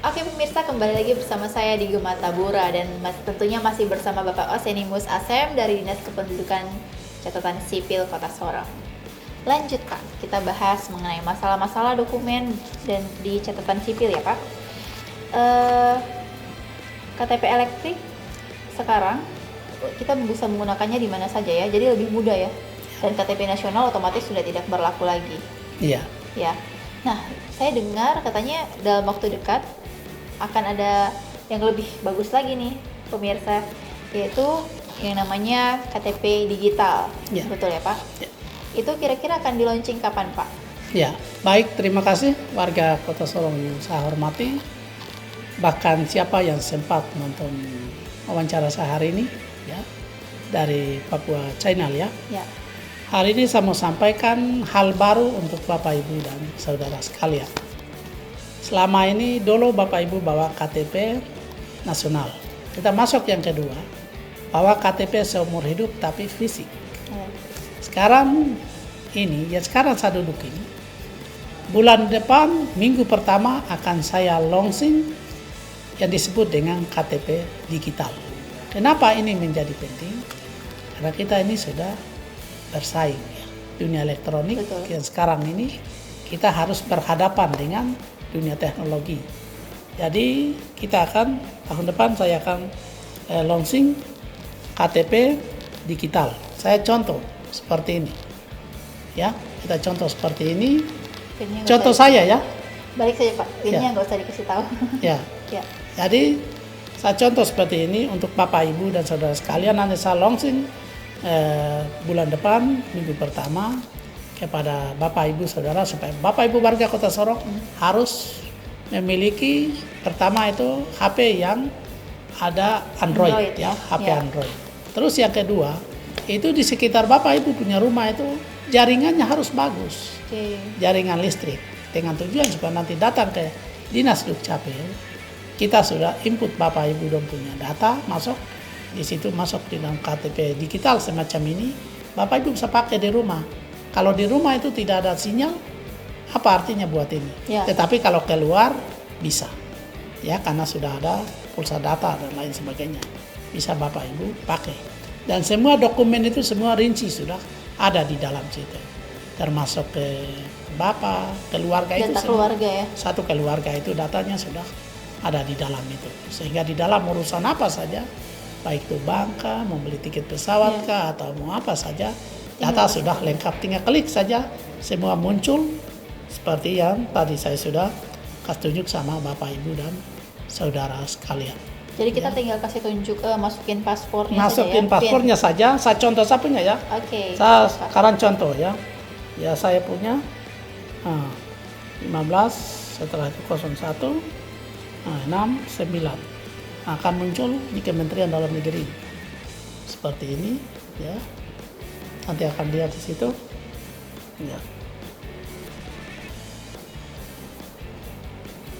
Oke pemirsa, kembali lagi bersama saya di Gema Tabura dan tentunya masih bersama Bapak Osenimus Asem dari Dinas Kependudukan Catatan Sipil Kota Sorong. Lanjut Kak, kita bahas mengenai masalah-masalah dokumen dan di catatan sipil ya Pak. KTP elektrik sekarang kita bisa menggunakannya di mana saja ya, jadi lebih mudah ya. Dan KTP nasional otomatis sudah tidak berlaku lagi. Iya. Ya. Nah, saya dengar katanya dalam waktu dekat akan ada yang lebih bagus lagi nih pemirsa, yaitu yang namanya KTP digital. Ya. Betul ya Pak? Ya. Itu kira-kira akan di-launching kapan Pak? Ya, baik, terima kasih warga Kota Sorong yang saya hormati. Bahkan siapa yang sempat nonton wawancara saya hari ini ya, dari Papua Channel ya. Ya. Hari ini saya mau sampaikan hal baru untuk Bapak Ibu dan saudara sekalian. Selama ini dulu Bapak Ibu bawa KTP nasional. Kita masuk yang kedua, bawa KTP seumur hidup tapi fisik. Ya. Sekarang ini, ya sekarang saya duduk ini, bulan depan minggu pertama akan saya launching yang disebut dengan KTP digital. Kenapa ini menjadi penting? Karena kita ini sudah bersaing ya. Dunia elektronik. Betul. Yang sekarang ini kita harus berhadapan dengan dunia teknologi. Jadi kita akan tahun depan saya akan launching KTP digital. Saya contoh seperti ini. Ya, kita contoh seperti ini. Contoh saya ya. Balik saja Pak. Ini Ya. nggak usah dikasih tahu. Ya. Ya. Jadi saya contoh seperti ini untuk Bapak Ibu dan saudara sekalian, nanti saya launching bulan depan minggu pertama kepada Bapak Ibu saudara, supaya Bapak Ibu warga Kota Sorong harus memiliki pertama itu HP yang ada Android ya, HP ya. Android. Terus yang kedua, itu di sekitar Bapak Ibu punya rumah itu jaringannya harus bagus. Oke. Jaringan listrik, dengan tujuan supaya nanti datang ke Dinas Dukcapil, kita sudah input Bapak Ibu dan punya data masuk di situ, masuk di dalam KTP digital semacam ini, Bapak Ibu bisa pakai di rumah. Kalau di rumah itu tidak ada sinyal, apa artinya buat ini? Ya. Tetapi kalau keluar bisa, ya, karena sudah ada pulsa data dan lain sebagainya, bisa Bapak Ibu pakai. Dan semua dokumen itu semua rinci sudah ada di dalam situ, termasuk ke Bapak, keluarga itu Data semua. keluarga ya. Satu keluarga itu datanya sudah ada di dalam itu, sehingga di dalam urusan apa saja, baik itu bank kah, mau beli tiket pesawat kah, atau mau apa saja, data sudah lengkap, tinggal klik saja semua muncul seperti yang tadi saya sudah kasih tunjuk sama Bapak Ibu dan saudara sekalian. Jadi kita tinggal kasih tunjuk, masukin paspornya Masukin saja ya. paspornya saja, saya contoh saya punya ya. Oke. Saya sekarang contoh ya. Ya saya punya 15, setelah itu 01, 69. Akan muncul di Kementerian Dalam Negeri. Seperti ini ya. Nanti akan lihat di situ. Ya.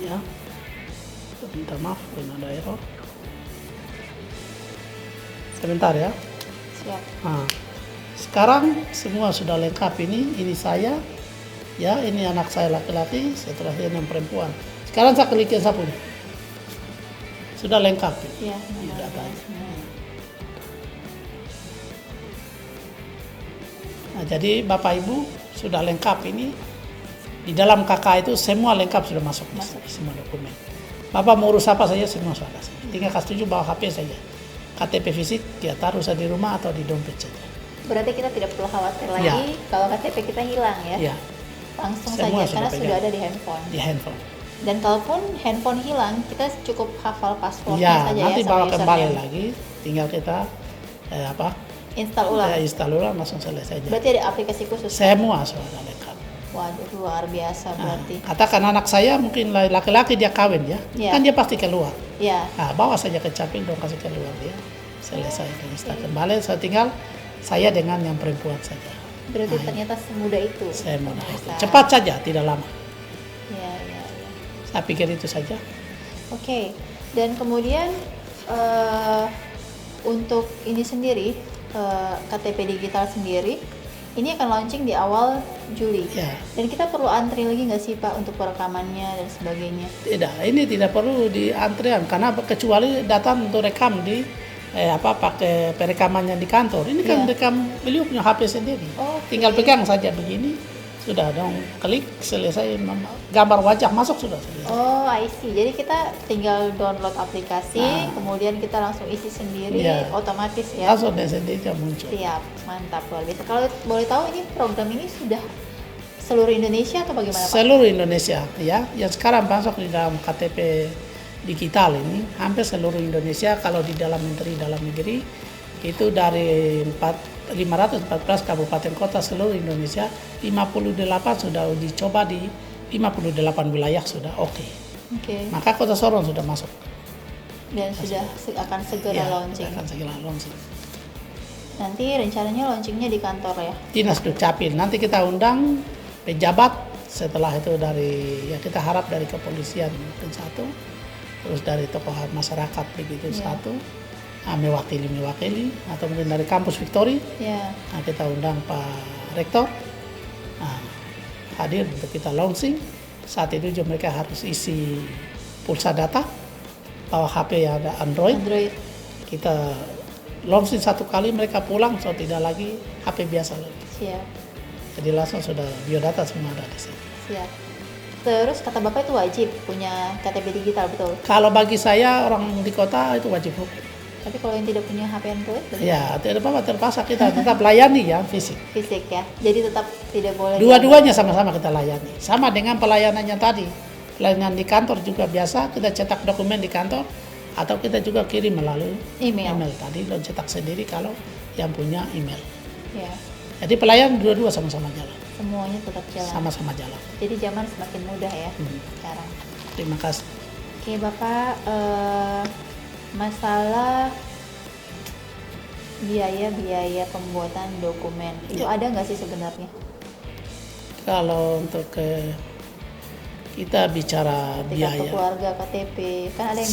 Ya. Minta maaf karena ada error. Sebentar ya. Siap. Nah, sekarang semua sudah lengkap ini saya, ya, ini anak saya laki-laki, setelah ini yang perempuan. Sekarang saya klik yang saya punya. Sudah lengkap. Ya. Ini datanya. Nah, jadi Bapak Ibu sudah lengkap ini. Di dalam KK itu semua lengkap sudah masuk. Semua dokumen. Bapak mau urus apa saja semua sudah ada. Tinggal kasih tunjuk bawa HP saja. KTP fisik dia taruh di rumah atau di dompet saja. Berarti kita tidak perlu khawatir lagi kalau KTP kita hilang ya. Ya. Langsung Semua saja karena sudah sudah ada di handphone. Di handphone. Dan kalaupun handphone hilang, kita cukup hafal passwordnya Ya, saja nanti ya. bawa sama kembali username. lagi, tinggal kita Install ulang. install ulang, langsung selesai aja. Berarti ada aplikasi khusus. Semua sudah lengkap. Waduh, luar biasa berarti. Katakan anak saya mungkin laki-laki dia kawin ya, Ya. kan dia pasti keluar. Ya. Nah, bawa saja ke Capil dong, kasih keluar dia, selesai install kembali. Saya tinggal saya dengan yang perempuan saja. Berarti ternyata semudah itu. Saya mau itu. Bisa. Cepat saja, tidak lama. Ya. Saya pikir itu saja. Oke. Dan kemudian untuk ini sendiri, KTP digital sendiri, Ini akan launching di awal Juli. Ya. Dan kita perlu antri lagi nggak sih Pak untuk perekamannya dan sebagainya? Tidak, ini tidak perlu di antrian karena kecuali datang untuk rekam di pakai perekamannya di kantor. Ini kan rekam beliau punya HP sendiri. Tinggal pegang saja begini, sudah dong klik selesai, gambar wajah masuk sudah selesai. Oh, I see. Jadi kita tinggal download aplikasi, kemudian kita langsung isi sendiri, otomatis ya. Langsung dia sendiri dia muncul. Siap, mantap, luar biasa. Kalau boleh tahu ini program ini sudah seluruh Indonesia atau bagaimana Pak? Seluruh Indonesia ya, yang sekarang masuk di dalam KTP digital ini hampir seluruh Indonesia. Kalau di dalam dalam negeri itu dari 514 kabupaten kota seluruh Indonesia, 58 sudah dicoba di 58 wilayah sudah oke. Maka Kota Sorong sudah masuk. Dan sudah akan segera launching. Akan segera launching. Nanti rencananya launchingnya di kantor ya? Dinas Dukcapil. Nanti kita undang pejabat, setelah itu dari kita harap dari kepolisian mungkin satu, terus dari tokoh masyarakat begitu satu, mewakili atau mungkin dari kampus Victory. Nah, kita undang Pak Rektor hadir untuk kita launching. Saat itu juga mereka harus isi pulsa data, bawa HP yang ada Android. Kita launching satu kali, mereka pulang, so tidak lagi HP biasa lagi. Siap. Jadi langsung sudah biodata semua ada di sini. Siap. Terus kata Bapak itu wajib punya KTP digital, betul? Kalau bagi saya orang di kota itu wajib hukum. Tapi kalau yang tidak punya HP Android? Ya, tidak apa-apa, terpaksa kita tetap layani ya, fisik. Fisik ya, jadi tetap tidak boleh. Dua-duanya sama-sama kita layani. Sama dengan pelayanannya tadi. Pelayanan di kantor juga biasa, kita cetak dokumen di kantor, atau kita juga kirim melalui email tadi, lo cetak sendiri kalau yang punya email. Ya. Jadi pelayanan dua-dua sama-sama jalan. Semuanya tetap jalan. Sama-sama jalan. Jadi zaman semakin mudah ya sekarang. Terima kasih. Oke Bapak, masalah biaya pembuatan dokumen itu ada nggak sih sebenarnya? Kalau untuk kita bicara biaya keluarga KTP kan ada yang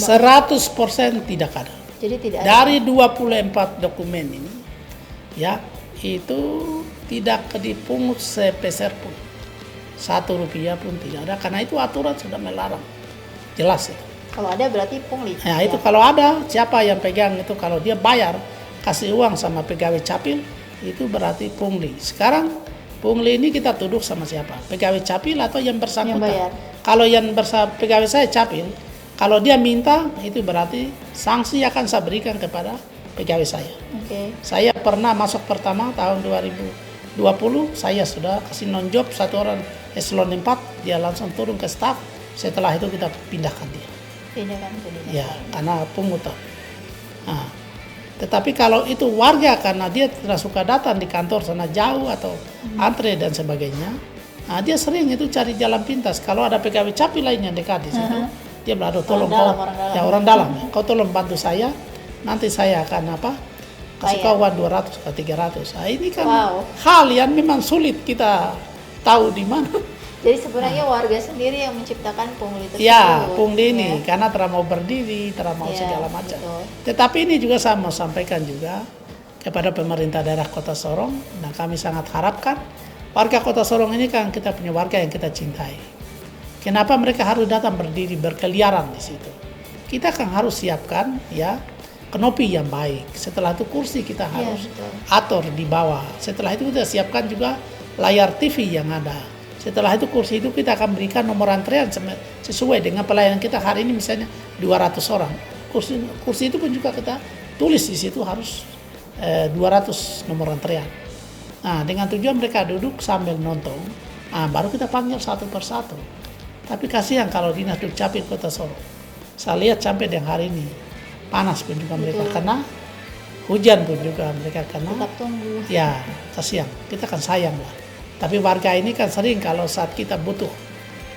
100% tidak ada. Jadi tidak ada. Dari 24 dokumen ini ya itu tidak dipungut sepeser pun, Rp1 pun tidak ada, karena itu aturan sudah melarang, jelas itu. Kalau ada berarti pungli. Nah itu kalau ada, siapa yang pegang itu, kalau dia bayar kasih uang sama pegawai capil itu berarti pungli. Sekarang pungli ini kita tuduh sama siapa? Pegawai capil atau yang bersangkutan? Kalau yang pegawai saya capil, kalau dia minta itu berarti sanksi akan saya berikan kepada pegawai saya. Saya pernah masuk pertama tahun 2020, saya sudah kasih non-job satu orang eselon 4, dia langsung turun ke staff. Setelah itu kita pindahkan dia. Ya, karena pungutan. Nah, tetapi kalau itu warga karena dia tidak suka datang di kantor sana jauh atau antre dan sebagainya, nah dia sering itu cari jalan pintas. Kalau ada pegawai capil lain yang dekat di situ, dia bilang, tolong orang dalam, kau tolong bantu saya, nanti saya akan kasih kau uang 200 ke 300. Nah, ini kan hal yang memang sulit kita tahu di mana. Jadi sebenarnya warga sendiri yang menciptakan pungli tersebut. Ya, pungli ini karena tidak mau berdiri, tidak mau segala macam. Tetapi ini juga saya mau sampaikan juga kepada pemerintah daerah Kota Sorong, dan kami sangat harapkan warga Kota Sorong ini kan kita punya warga yang kita cintai. Kenapa mereka harus datang berdiri berkeliaran di situ? Kita kan harus siapkan ya kanopi yang baik. Setelah itu kursi kita harus atur di bawah. Setelah itu kita siapkan juga layar TV yang ada. Setelah itu kursi itu kita akan berikan nomor antrean sesuai dengan pelayanan kita hari ini, misalnya 200 orang. Kursi itu pun juga kita tulis di situ harus 200 nomor antrean. Nah, dengan tujuan mereka duduk sambil nonton, baru kita panggil satu persatu. Tapi kasihan kalau Dinas Dukcapil Kota Sorong. Saya lihat sampai dengan hari ini panas pun juga mereka kena, hujan pun juga mereka kena. Tetap tunggu. Ya, kasihan. Kita kan sayang lah. Tapi warga ini kan sering kalau saat kita butuh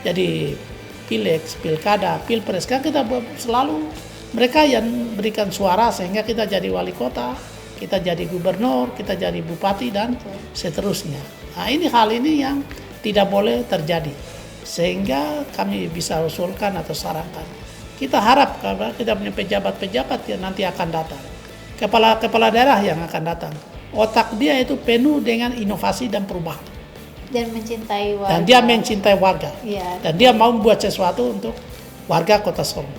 jadi pileg, pilkada, pilpres, kan kita selalu mereka yang berikan suara sehingga kita jadi wali kota, kita jadi gubernur, kita jadi bupati dan seterusnya. Nah hal ini yang tidak boleh terjadi, sehingga kami bisa usulkan atau sarankan. Kita harap karena kita punya pejabat-pejabat yang nanti akan datang, kepala daerah yang akan datang, otak dia itu penuh dengan inovasi dan perubahan. Dan mencintai warga. Dan dia mencintai warga. Iya. Dan dia mau membuat sesuatu untuk warga Kota Sorong.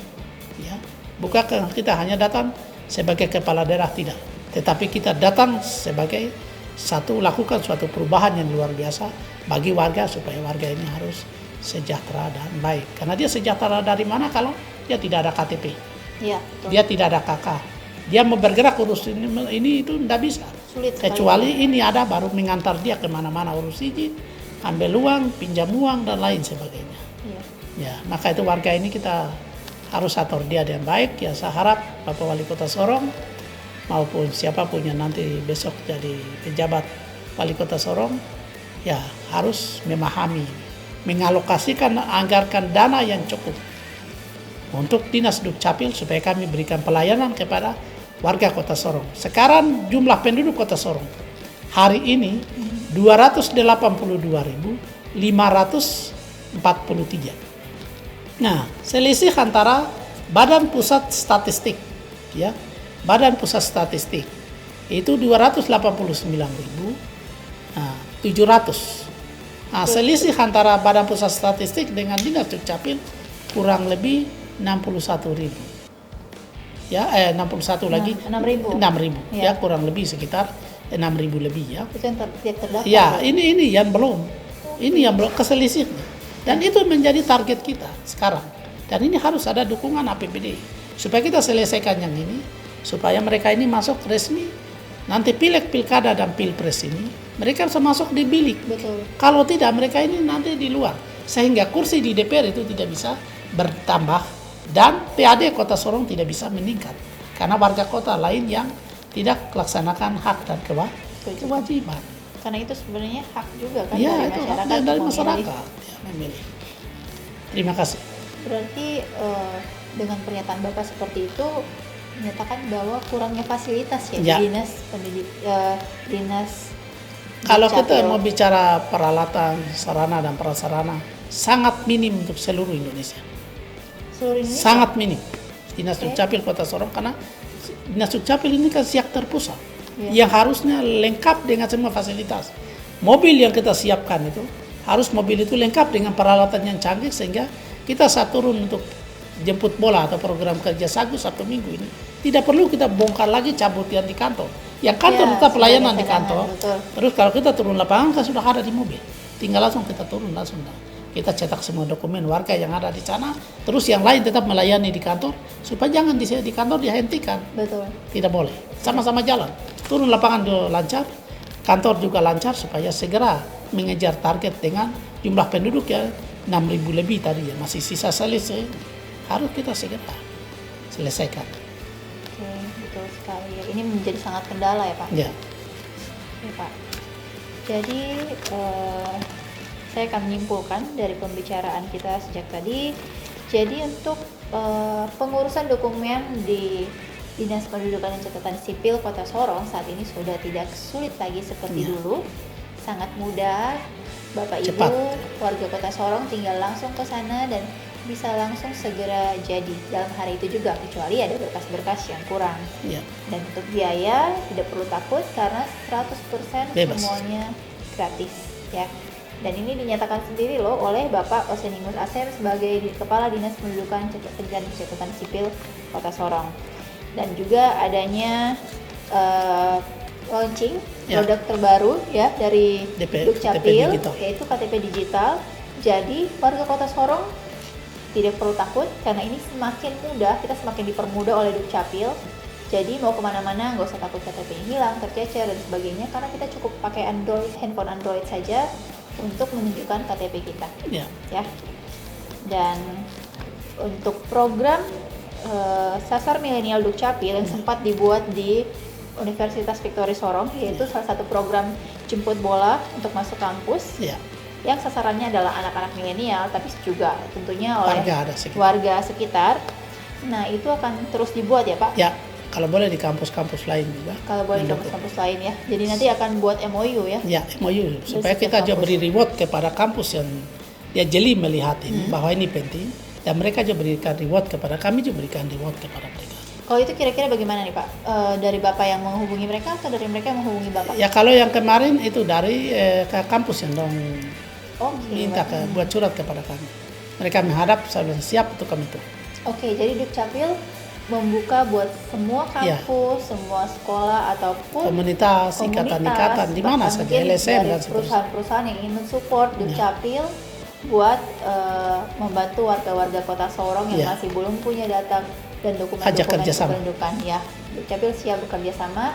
Ya. Bukan kita hanya datang sebagai kepala daerah, tidak. Tetapi kita datang sebagai lakukan suatu perubahan yang luar biasa bagi warga supaya warga ini harus sejahtera dan baik. Karena dia sejahtera dari mana kalau dia tidak ada KTP? Iya, betul. Dia tidak ada KK. Dia mau bergerak urus ini itu tidak bisa. Sulit sekali. Kecuali ini ada baru mengantar dia kemana-mana urus izin, ambil uang, pinjam uang dan lain sebagainya. Iya. Ya, maka itu warga ini kita harus atur dia dengan baik. Ya, saya harap Bapak Wali Kota Sorong maupun siapapun yang nanti besok jadi pejabat Wali Kota Sorong, ya harus memahami, mengalokasikan, anggarkan dana yang cukup untuk Dinas Dukcapil supaya kami berikan pelayanan kepada warga Kota Sorong. Sekarang jumlah penduduk Kota Sorong hari ini 282.543. Nah, selisih antara Badan Pusat Statistik, ya, Badan Pusat Statistik itu 289.700. Nah, selisih antara Badan Pusat Statistik dengan Dinas Dukcapil kurang lebih 61.000. Ya, 61 lagi 6.000. 6.000. Ya. Ya, kurang lebih sekitar 6.000 lebih ya. Itu yang terdaftar. Ya, ini yang belum. Ini yang belum keselisihnya. Dan itu menjadi target kita sekarang. Dan ini harus ada dukungan APBD supaya kita selesaikan yang ini, supaya mereka ini masuk resmi. Nanti pileg, pilkada dan pilpres ini mereka harus masuk di bilik. Betul. Kalau tidak, mereka ini nanti di luar. Sehingga kursi di DPR itu tidak bisa bertambah dan PAD Kota Sorong tidak bisa meningkat. Karena warga kota lain yang tidak melaksanakan hak dan kewajiban. Karena itu sebenarnya hak juga kan Ya, dari itu masyarakat. haknya dari memilih. masyarakat. Ya, memilih. Terima kasih. Berarti dengan pernyataan Bapak seperti itu menyatakan bahwa kurangnya fasilitas ya, Ya. di dinas Kalau kita Dukcapil. mau bicara peralatan, sarana dan prasarana, sangat minim untuk seluruh Indonesia. seluruh Indonesia. Sangat minim. Dinas Oke. Dukcapil Kota Sorong, karena Dinas Dukcapil ini kan siap terpusat. Ya. Yang harusnya lengkap dengan semua fasilitas. Mobil yang kita siapkan itu, harus mobil itu lengkap dengan peralatan yang canggih sehingga kita saat turun untuk jemput bola atau program kerja Sabtu Minggu ini, tidak perlu kita bongkar lagi cabut yang di kantor. Yang kantor Ya, tetap pelayanan sebagai di kantor. cadangan, betul. Terus kalau kita turun lapangan kan sudah ada di mobil. Tinggal langsung kita turun langsung. Kita cetak semua dokumen warga yang ada di sana. Terus yang lain tetap melayani di kantor supaya jangan di kantor dihentikan. Betul. Tidak boleh. Sama-sama jalan. Turun lapangan lancar, kantor juga lancar supaya segera mengejar target dengan jumlah penduduk ya 6.000 lebih tadi ya. Masih sisa selesai. Harus kita segera selesaikan. Oke, betul sekali. Ini menjadi sangat kendala ya Pak. Ya. Ya, Pak. Jadi saya akan menyimpulkan dari pembicaraan kita sejak tadi. Jadi untuk pengurusan dokumen di Dinas Pendudukan dan Catatan Sipil Kota Sorong saat ini sudah tidak sulit lagi seperti Ya. dulu. Sangat mudah. Bapak Cepat. Ibu warga Kota Sorong tinggal langsung ke sana dan bisa langsung segera jadi dalam hari itu juga, kecuali ada berkas-berkas yang kurang. Ya. Dan untuk biaya tidak perlu takut karena 100% Bebas. semuanya gratis ya. Dan ini dinyatakan sendiri loh oleh Bapak Osenimus Asem sebagai Kepala Dinas Pendudukan dan Catatan Sipil Kota Sorong. Dan juga adanya launching Ya. produk terbaru ya dari KTP Dukcapil, digital. yaitu KTP digital. Jadi warga Kota Sorong tidak perlu takut karena ini semakin mudah, kita semakin dipermudah oleh Dukcapil. Jadi mau kemana-mana nggak usah takut KTP-nya hilang, tercecer dan sebagainya, karena kita cukup pakai handphone Android saja untuk menunjukkan KTP kita, Ya. ya. Dan untuk program Sasar Milenial Dukcapil yang sempat dibuat di Universitas Victory Sorong, yaitu salah satu program jemput bola untuk masuk kampus. Ya. Yang sasarannya adalah anak-anak milenial, tapi juga tentunya oleh warga sekitar. Nah, itu akan terus dibuat ya Pak? Ya, kalau boleh di kampus-kampus lain juga. Kalau boleh di kampus-kampus lain ya. Jadi nanti akan buat MOU ya? Ya, MOU. Supaya setiap kita juga kampus. beri reward kepada kampus yang dia jeli melihat ini, bahwa ini penting. Dan mereka juga berikan reward kepada kami, juga berikan reward kepada mereka. Kalau itu kira-kira bagaimana nih Pak? Dari Bapak yang menghubungi mereka atau dari mereka yang menghubungi Bapak? Ya kalau yang kemarin itu dari ke kampus yang dong Oke. minta buat surat kepada kami. Mereka menghadap, saya bilang siap untuk kami itu. Oke, jadi Dukcapil membuka buat semua Iya. kampus, semua sekolah ataupun Komunitas, ikatan-ikatan di mana bahkan saja, mungkin LSM dari dan seterusnya. perusahaan-perusahaan yang ingin mensupport Dukcapil buat membantu warga-warga Kota Sorong yang Iya. masih belum punya data dan Ajak dokumen-dokumen kerjasama. kependudukan. Ya, Dukcapil siap bekerja sama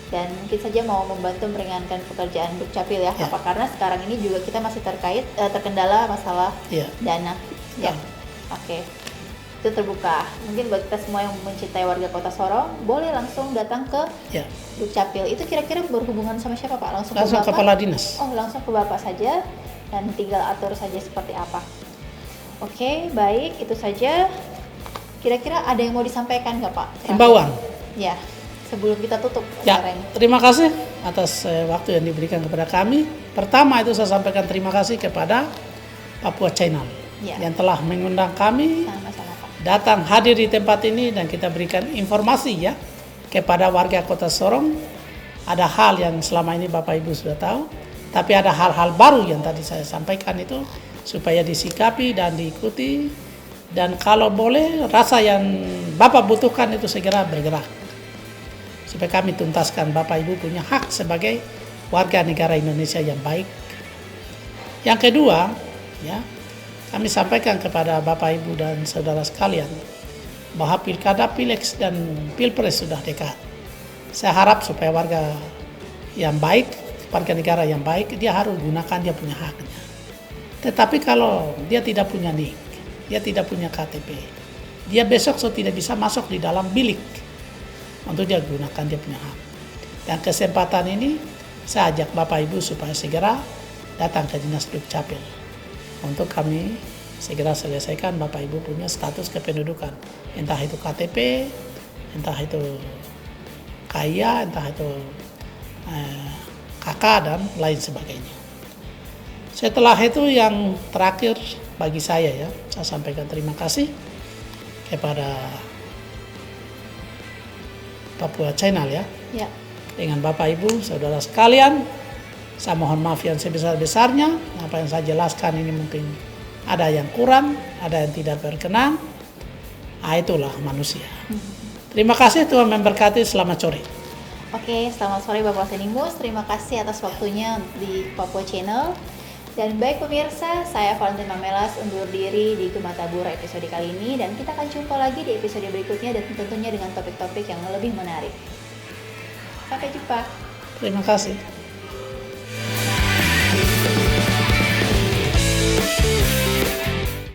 dan mungkin saja mau membantu meringankan pekerjaan Dukcapil ya. Ya. Apa karena sekarang ini juga kita masih terkendala masalah Iya. dana. Ya, oke. Itu terbuka. Mungkin buat kita semua yang mencintai warga Kota Sorong, boleh langsung datang ke Ya. Dukcapil. Itu kira-kira berhubungan sama siapa Pak? Langsung Langsung ke Bapak? kepala dinas. Oh, langsung ke Bapak saja dan tinggal atur saja seperti apa. Oke, baik. Itu saja. Kira-kira ada yang mau disampaikan nggak Pak? Terakhir? Himbauan. Ya, sebelum kita tutup Ya, acara ini. terima kasih atas waktu yang diberikan kepada kami. Pertama itu saya sampaikan terima kasih kepada Papua Channel Ya. yang telah mengundang kami Sama-sama Pak. datang hadir di tempat ini dan kita berikan informasi ya kepada warga Kota Sorong. Ada hal yang selama ini Bapak Ibu sudah tahu, tapi ada hal-hal baru yang tadi saya sampaikan itu supaya disikapi dan diikuti. Dan kalau boleh rasa yang Bapak butuhkan itu segera bergerak supaya kami tuntaskan. Bapak Ibu punya hak sebagai warga negara Indonesia yang baik. Yang kedua, ya, kami sampaikan kepada Bapak Ibu dan saudara sekalian bahwa pilkada, pilegs dan pilpres sudah dekat. Saya harap supaya warga yang baik, warga negara yang baik, dia harus gunakan dia punya haknya. Tetapi kalau dia tidak punya NIK, dia tidak punya KTP, dia besok tidak bisa masuk di dalam bilik untuk dia gunakan dia punya hak. Dan kesempatan ini saya ajak Bapak Ibu supaya segera datang ke Dinas Dukcapil untuk kami segera selesaikan Bapak Ibu punya status kependudukan, entah itu KTP, entah itu kaya, entah itu KK dan lain sebagainya. Setelah itu yang terakhir bagi saya ya, saya sampaikan terima kasih kepada Papua Channel ya. Ya. Dengan Bapak Ibu, saudara sekalian, saya mohon maaf yang sebesar-besarnya. Apa yang saya jelaskan ini mungkin ada yang kurang, ada yang tidak berkenan. Itulah manusia. Terima kasih, Tuhan memberkati. Selamat sore. Oke, selamat sore Bapak Osenimus. Terima kasih atas waktunya di Papua Channel. Dan baik pemirsa, saya Valentin Mamelas undur diri di Gematabura episode kali ini dan kita akan jumpa lagi di episode berikutnya dan tentunya dengan topik-topik yang lebih menarik. Sampai jumpa. Terima kasih.